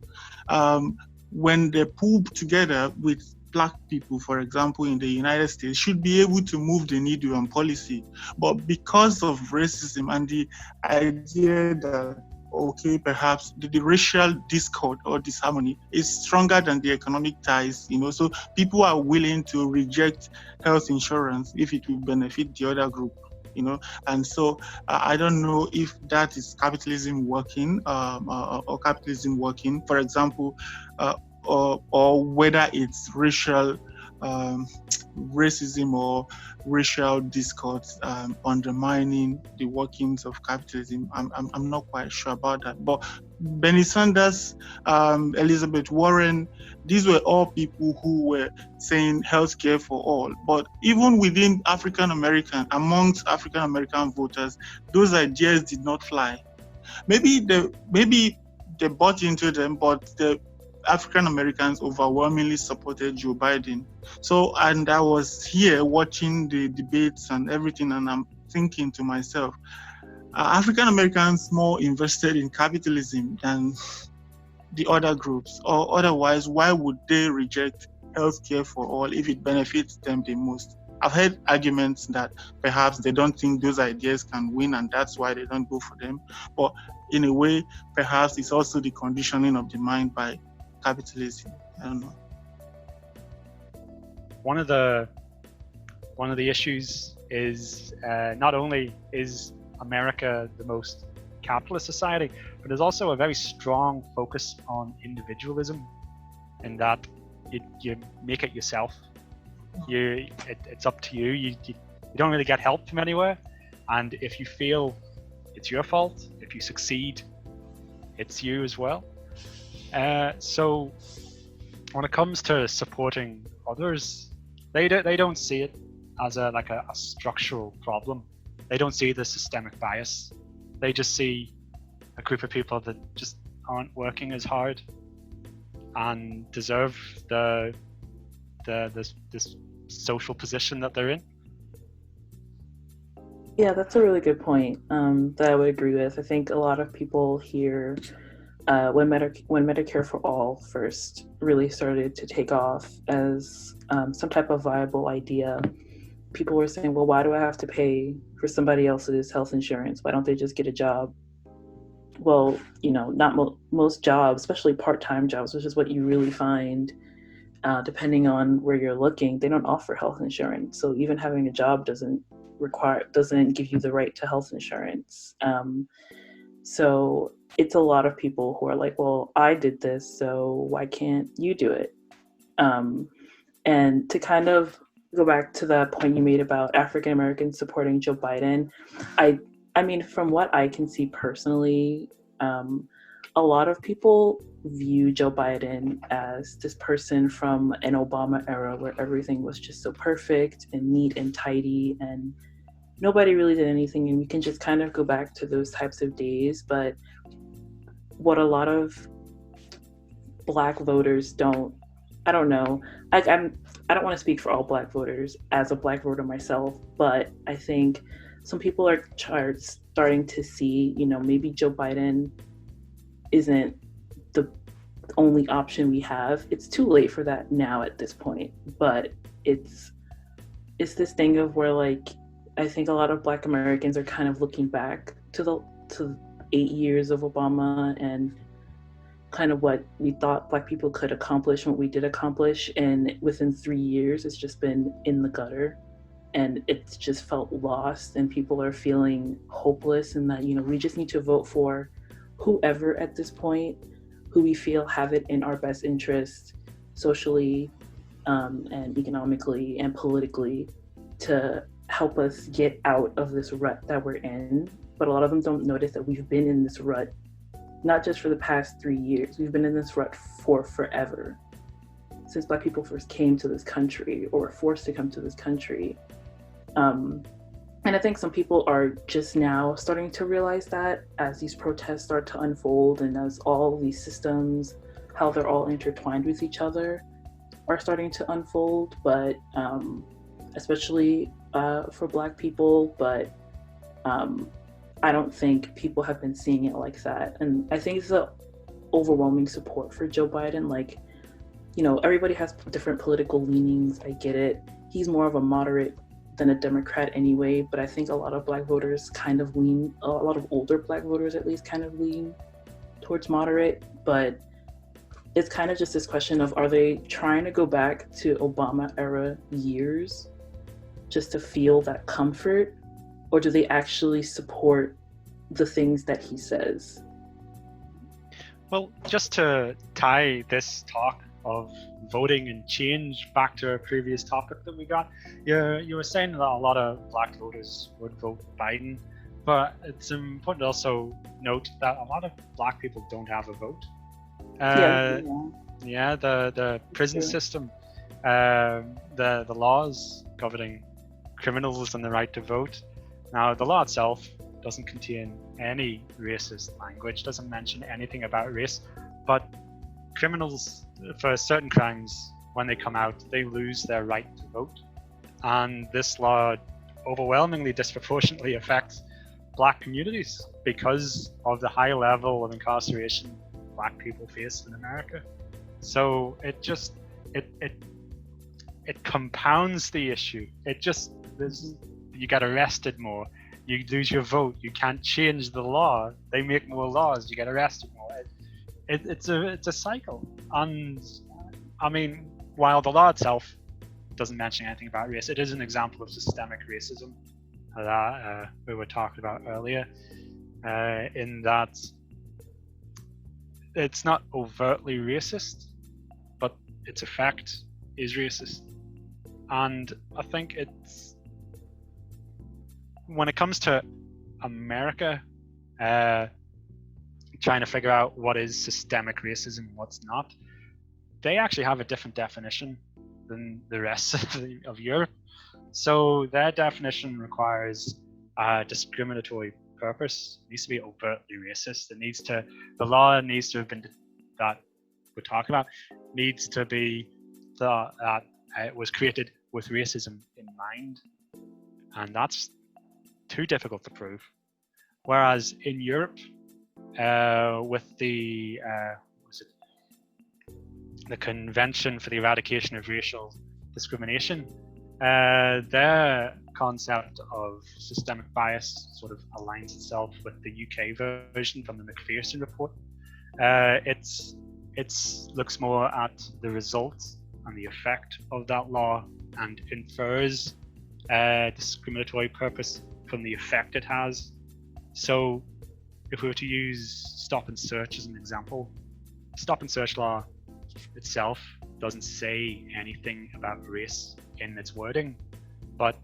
when they're pulled together with Black people, for example, in the United States, should be able to move the needle on policy. But because of racism and the idea that, okay, perhaps the racial discord or disharmony is stronger than the economic ties, so people are willing to reject health insurance if it will benefit the other group. And so I don't know if that is capitalism working or capitalism working, for example, or whether it's racial racism or racial discourse undermining the workings of capitalism. I'm not quite sure about that. But Bernie Sanders, Elizabeth Warren, these were all people who were saying healthcare for all. But even within amongst African American voters, those ideas did not fly. Maybe they bought into them, but the African Americans overwhelmingly supported Joe Biden. So, and I was here watching the debates and everything, and I'm thinking to myself, African Americans more invested in capitalism than the other groups, or otherwise, why would they reject healthcare for all if it benefits them the most? I've heard arguments that perhaps they don't think those ideas can win and that's why they don't go for them. But in a way, perhaps it's also the conditioning of the mind by capitalism. I don't know. One of the issues is not only is America the most capitalist society, but there's also a very strong focus on individualism, in that you make it yourself. It's up to you. You don't really get help from anywhere, and if you feel it's your fault, if you succeed, it's you as well. So when it comes to supporting others, they don't see it as a structural problem. They don't see the systemic bias. They just see a group of people that just aren't working as hard and deserve this social position that they're in. Yeah, that's a really good point that I would agree with. I think a lot of people here, when Medicare for All first really started to take off as some type of viable idea, people were saying, well, why do I have to pay for somebody else's health insurance? Why don't they just get a job? Well, not most jobs, especially part-time jobs, which is what you really find, depending on where you're looking, they don't offer health insurance. So even having a job doesn't give you the right to health insurance. So it's a lot of people who are like, well, I did this, so why can't you do it? And to kind of go back to the point you made about African Americans supporting Joe Biden, I mean, from what I can see personally, a lot of people view Joe Biden as this person from an Obama era where everything was just so perfect and neat and tidy and nobody really did anything, and we can just kind of go back to those types of days. But what a lot of Black voters I don't know. I don't want to speak for all Black voters as a Black voter myself, but I think some people are starting to see, maybe Joe Biden isn't the only option we have. It's too late for that now at this point, but it's this thing of where, like, I think a lot of Black Americans are kind of looking back to 8 years of Obama and kind of what we thought Black people could accomplish, what we did accomplish, and within 3 years it's just been in the gutter and it's just felt lost, and people are feeling hopeless, and that we just need to vote for whoever at this point who we feel have it in our best interest socially and economically and politically to help us get out of this rut that we're in. But a lot of them don't notice that we've been in this rut not just for the past 3 years. We've been in this rut for forever, since Black people first came to this country or were forced to come to this country. And I think some people are just now starting to realize that as these protests start to unfold and as all these systems, how they're all intertwined with each other, are starting to unfold, but especially for Black people, but I don't think people have been seeing it like that. And I think it's the overwhelming support for Joe Biden. Like, everybody has different political leanings. I get it. He's more of a moderate than a Democrat anyway, but I think a lot of Black voters kind of lean, a lot of older Black voters at least kind of lean towards moderate. But it's kind of just this question of, are they trying to go back to Obama era years just to feel that comfort? Or do they actually support the things that he says? Well, just to tie this talk of voting and change, back to a previous topic that we got, you were saying that a lot of black voters would vote Biden, but it's important to also note that a lot of black people don't have a vote. The prison system, the laws governing criminals and the right to vote. Now, the law itself doesn't contain any racist language, doesn't mention anything about race, but criminals for certain crimes, when they come out, they lose their right to vote. And this law overwhelmingly disproportionately affects black communities because of the high level of incarceration black people face in America. So it compounds the issue. You get arrested more, you lose your vote, you can't change the law, they make more laws, you get arrested more. It's a cycle. And I mean, while the law itself doesn't mention anything about race, it is an example of systemic racism that we were talking about earlier, in that it's not overtly racist, but its effect is racist. And I think it's, when it comes to America, trying to figure out what is systemic racism and what's not, they actually have a different definition than the rest of Europe. So their definition requires a discriminatory purpose. It needs to be overtly racist. The law needs to have been, that we're talking about, needs to be that it was created with racism in mind. And that's too difficult to prove. Whereas in Europe, with the Convention for the Eradication of Racial Discrimination, their concept of systemic bias sort of aligns itself with the UK version from the McPherson report. It looks more at the results and the effect of that law and infers discriminatory purpose from the effect it has. So if we were to use stop and search as an example, stop and search law itself doesn't say anything about race in its wording, but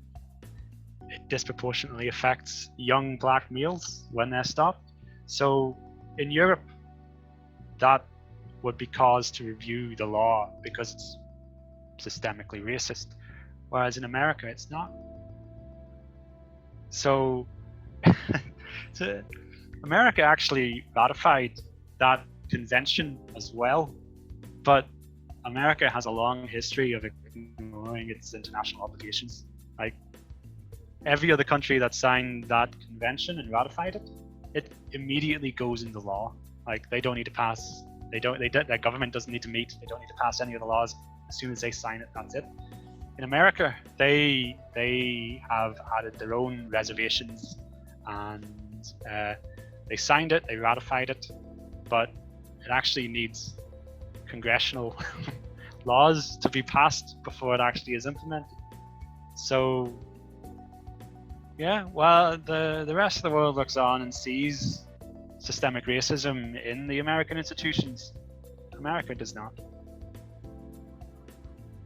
it disproportionately affects young black males when they're stopped. So in Europe, that would be cause to review the law because it's systemically racist, whereas in America it's not. So America actually ratified that convention as well, but America has a long history of ignoring its international obligations. Like every other country that signed that convention and ratified it, it immediately goes into law. Like they don't need to pass, their government doesn't need to meet, they don't need to pass any of the laws. As soon as they sign it, that's it. In America, they have added their own reservations, and they signed it, they ratified it, but it actually needs congressional laws to be passed before it actually is implemented. So yeah, well, the rest of the world looks on and sees systemic racism in the American institutions. America does not.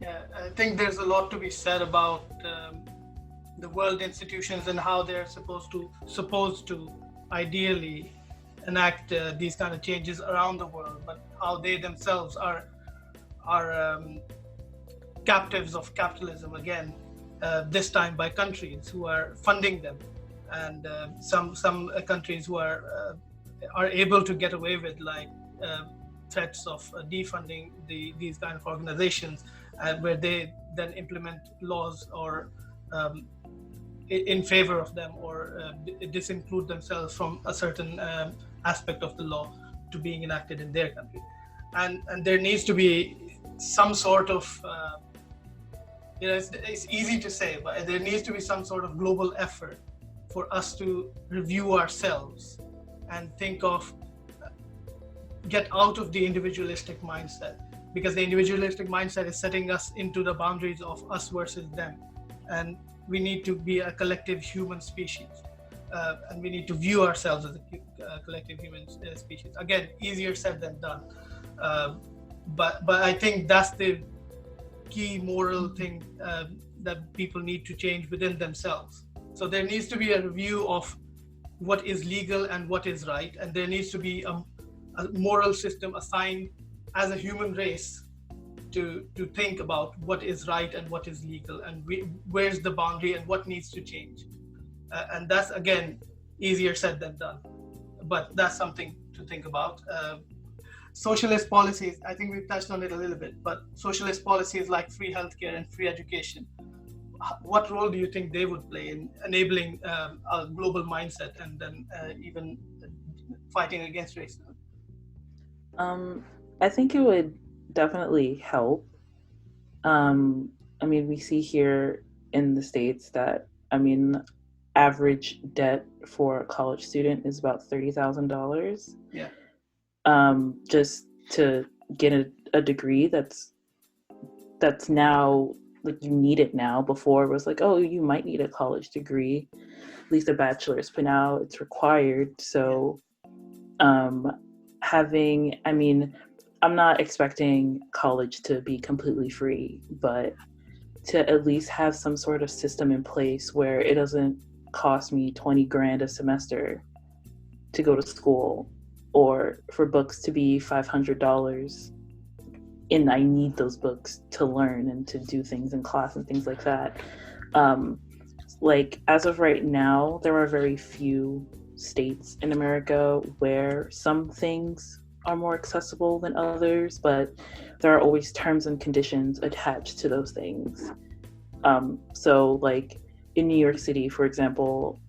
Yeah, I think there's a lot to be said about the world institutions and how they're supposed to ideally enact these kind of changes around the world, but how they themselves are captives of capitalism again, this time by countries who are funding them, and some countries who are able to get away with like threats of defunding these kind of organizations, where they then implement laws or in favor of them, or disinclude themselves from a certain aspect of the law to being enacted in their country. And there needs to be some sort of, it's easy to say, but there needs to be some sort of global effort for us to review ourselves and think of, get out of the individualistic mindset, because the individualistic mindset is setting us into the boundaries of us versus them. And we need to be a collective human species, and we need to view ourselves as a collective human species. Again, easier said than done. but I think that's the key moral thing that people need to change within themselves. So there needs to be a review of what is legal and what is right, and there needs to be a moral system assigned as a human race to think about what is right and what is legal, and where's the boundary and what needs to change. And that's, again, easier said than done, but that's something to think about. Socialist policies, I think we've touched on it a little bit, but socialist policies like free healthcare and free education, what role do you think they would play in enabling a global mindset and then even fighting against racism? I think it would definitely help. I mean, we see here in the States that, I mean, average debt for a college student is about $30,000. Yeah. Just to get a degree that's now, like, you need it now. Before it was like, oh, you might need a college degree, at least a bachelor's, but now it's required. So I mean, I'm not expecting college to be completely free, but to at least have some sort of system in place where it doesn't cost me 20 grand a semester to go to school, or for books to be $500, and I need those books to learn and to do things in class and things like that. Like, as of right now, there are very few states in America where some things are more accessible than others, but there are always terms and conditions attached to those things. So, like, in New York City, for example,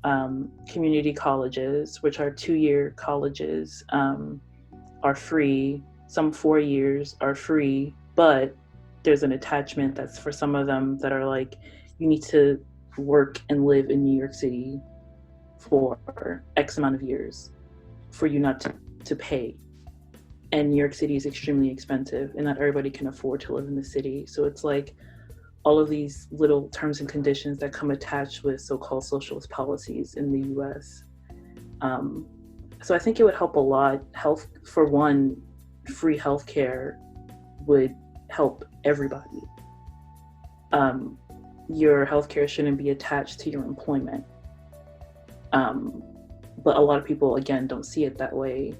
community colleges, which are 2-year colleges, are free. Some 4 years are free, but there's an attachment that's for some of them that are like, you need to work and live in New York City for X amount of years for you not to pay. And New York City is extremely expensive, and not everybody can afford to live in the city. So it's like all of these little terms and conditions that come attached with so-called socialist policies in the US. So I think it would help a lot. Health, for one, free healthcare would help everybody. Your healthcare shouldn't be attached to your employment. But a lot of people, again, don't see it that way,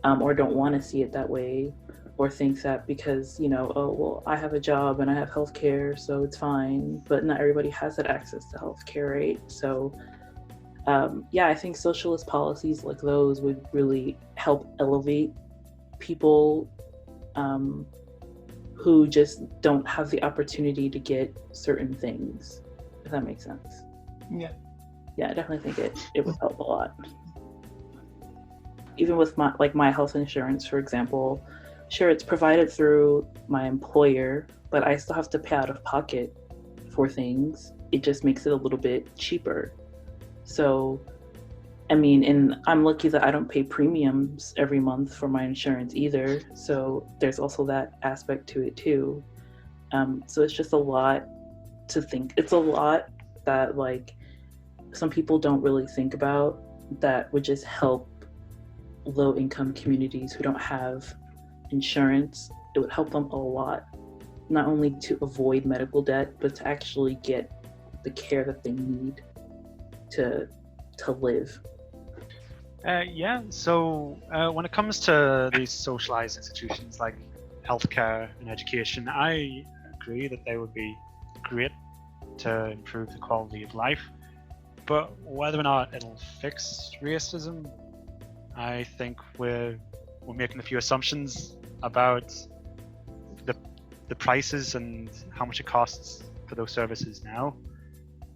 or don't want to see it that way, or think that because, you know, oh, well, I have a job and I have healthcare, so it's fine. But not everybody has that access to healthcare, right? So, yeah, I think socialist policies like those would really help elevate people who just don't have the opportunity to get certain things, if that makes sense. Yeah. Yeah, I definitely think it would help a lot. Even with my health insurance, for example, sure, it's provided through my employer, but I still have to pay out of pocket for things. It just makes it a little bit cheaper. So, I mean, and I'm lucky that I don't pay premiums every month for my insurance either. So there's also that aspect to it too. So it's just a lot to think. It's a lot that, like, some people don't really think about that would just help low-income communities who don't have insurance. It would help them a lot, not only to avoid medical debt, but to actually get the care that they need to live. Yeah, so when it comes to these socialized institutions like healthcare and education, I agree that they would be great to improve the quality of life. But whether or not it'll fix racism, I think we're making a few assumptions about the prices and how much it costs for those services now.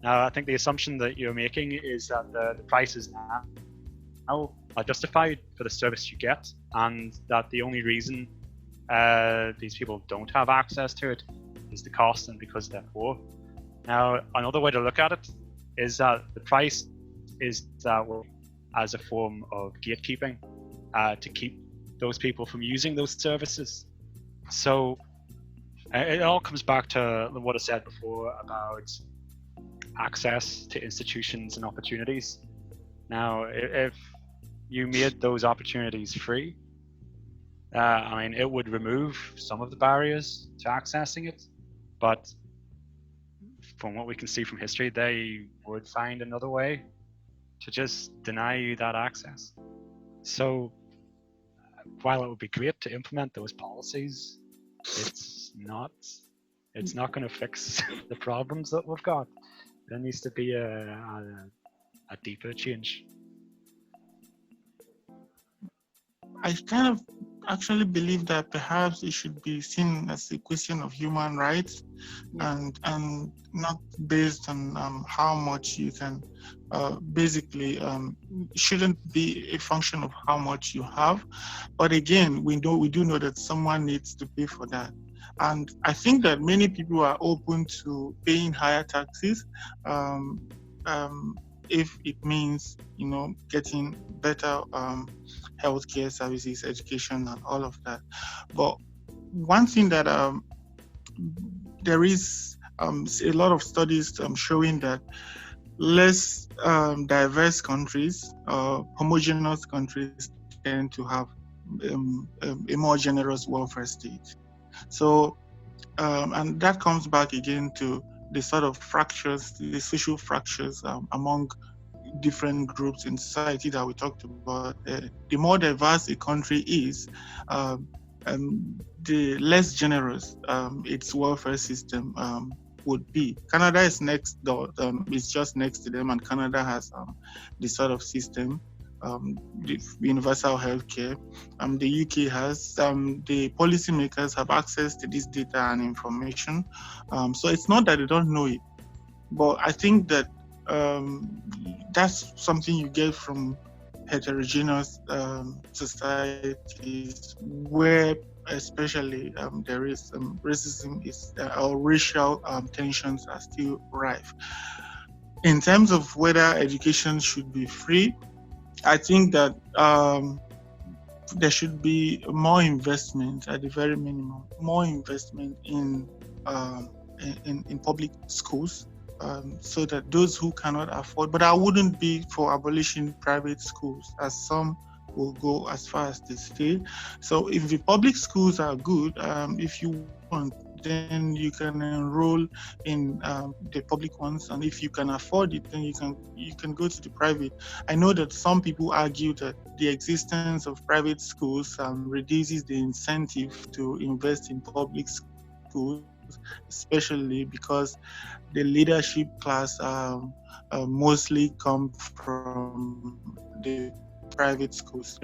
Now, I think the assumption that you're making is that the prices now are justified for the service you get, and that the only reason these people don't have access to it is the cost and because they're poor. Now, another way to look at it is that the price is that as a form of gatekeeping to keep those people from using those services. So it all comes back to what I said before about access to institutions and opportunities. Now, if you made those opportunities free, I mean, it would remove some of the barriers to accessing it, but from what we can see from history, they would find another way to just deny you that access. So while it would be great to implement those policies, it's not going to fix the problems that we've got. There needs to be a deeper change. I kind of actually believe that perhaps it should be seen as a question of human rights, and not based on how much you can. Basically, shouldn't be a function of how much you have, but again, we do know that someone needs to pay for that, and I think that many people are open to paying higher taxes. If it means, getting better healthcare services, education, and all of that. But one thing that there is a lot of studies showing that less diverse countries, homogeneous countries, tend to have a more generous welfare state. So, and that comes back again to the sort of fractures, the social fractures among different groups in society that we talked about. The more diverse a country is, the less generous its welfare system would be. Canada is next door, it's just next to them, and Canada has this sort of system, the universal healthcare. The UK has, the policymakers have access to this data and information. So it's not that they don't know it, but I think that that's something you get from heterogeneous societies where especially there is racism is or racial tensions are still rife. In terms of whether education should be free, I think that there should be more investment at the very minimum, more investment in public schools. So that those who cannot afford, but I wouldn't be for abolishing private schools, as some will go as far as they say. So if the public schools are good, if you want, then you can enroll in the public ones, and if you can afford it, then you can go to the private. I know that some people argue that the existence of private schools reduces the incentive to invest in public schools, especially because the leadership class mostly come from the private schools.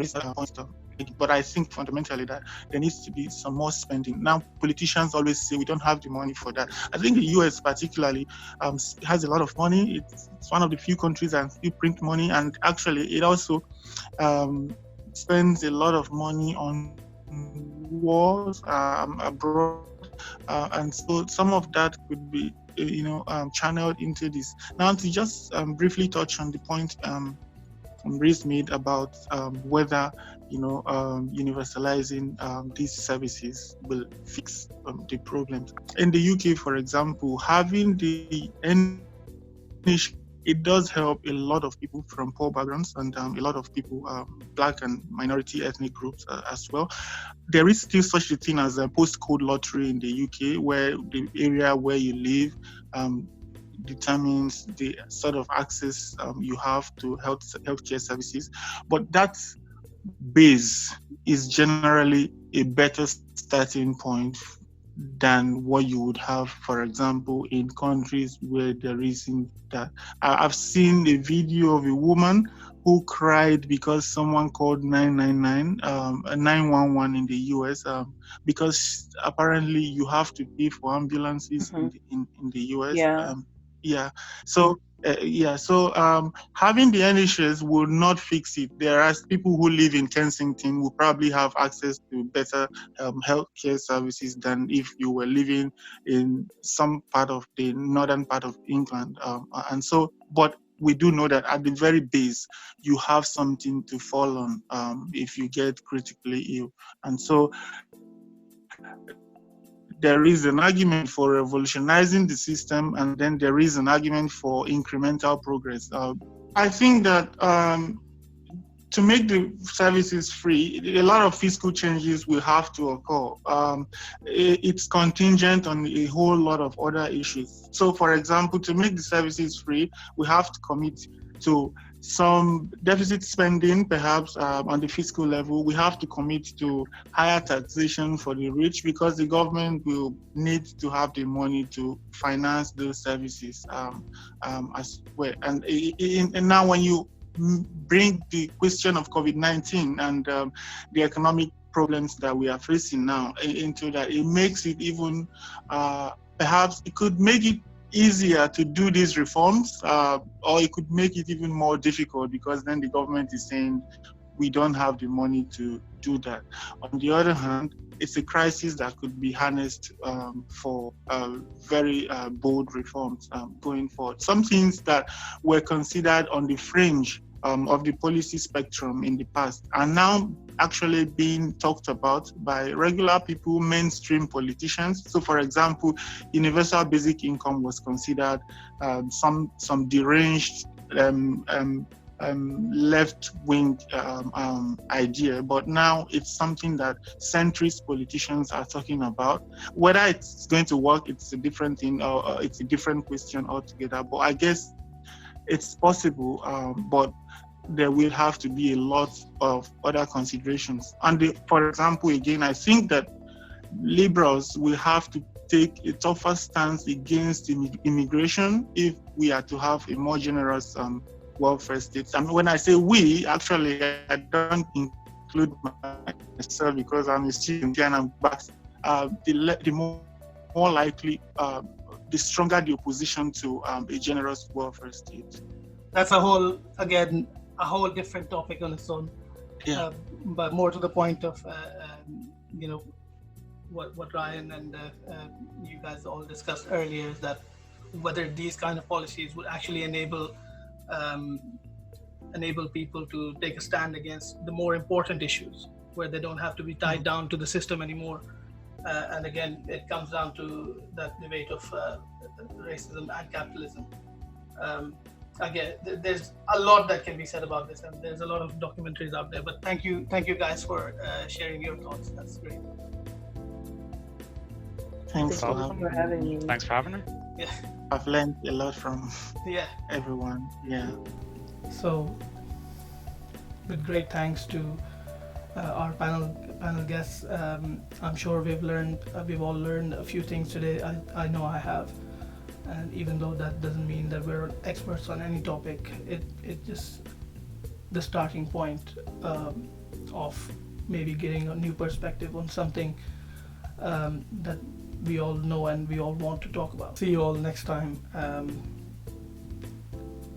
But I think fundamentally that there needs to be some more spending. Now, politicians always say we don't have the money for that. I think the US particularly has a lot of money. It's one of the few countries that still print money, and actually it also spends a lot of money on wars abroad. And so some of that could be, channeled into this. Now, to just briefly touch on the point Reece made about whether, universalizing these services will fix the problems. In the UK, for example, having the it does help a lot of people from poor backgrounds and a lot of people, Black and minority ethnic groups as well. There is still such a thing as a postcode lottery in the UK, where the area where you live determines the sort of access you have to healthcare services. But that base is generally a better starting point than what you would have, for example, in countries where there isn't that. I've seen a video of a woman who cried because someone called 911 in the US, because apparently you have to pay for ambulances in the US. So having the NHS will not fix it. There are people who live in Kensington will probably have access to better healthcare services than if you were living in some part of the northern part of England. But we do know that at the very base, you have something to fall on if you get critically ill. And so there is an argument for revolutionizing the system, and then there is an argument for incremental progress. I think that to make the services free, a lot of fiscal changes will have to occur. It's contingent on a whole lot of other issues. So, for example, to make the services free, we have to commit to some deficit spending, perhaps on the fiscal level. We have to commit to higher taxation for the rich, because the government will need to have the money to finance those services as well. And now when you bring the question of COVID-19 and the economic problems that we are facing now into that, it makes it even, perhaps it could make it easier to do these reforms, or it could make it even more difficult, because then the government is saying we don't have the money to do that. On the other hand, it's a crisis that could be harnessed for very bold reforms going forward. Some things that were considered on the fringe of the policy spectrum in the past are now actually being talked about by regular people, mainstream politicians. So, for example, universal basic income was considered some deranged left-wing idea, but now it's something that centrist politicians are talking about. Whether it's going to work, it's a different thing, or it's a different question altogether. But I guess it's possible, but there will have to be a lot of other considerations. And for example, again, I think that liberals will have to take a tougher stance against immigration if we are to have a more generous welfare state. I mean, when I say we, actually, I don't include myself, because I'm a student and but the more likely, the stronger the opposition to a generous welfare state. That's a whole different topic on its own. Yeah. But more to the point of, what Ryan and you guys all discussed earlier, is that whether these kind of policies would actually enable people to take a stand against the more important issues, where they don't have to be tied down to the system anymore. And again, it comes down to that debate of racism and capitalism. Again, there's a lot that can be said about this, and there's a lot of documentaries out there. But thank you guys for sharing your thoughts. That's great. Thanks for having me. Thanks for having me. Yeah, I've learned a lot from everyone. Yeah. So, with great thanks to our panel guests, I'm sure we've all learned a few things today. I know I have. And even though that doesn't mean that we're experts on any topic, it just the starting point of maybe getting a new perspective on something that we all know and we all want to talk about. See you all next time.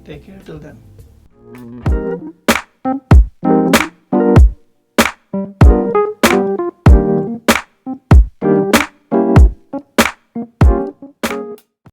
Take care till then.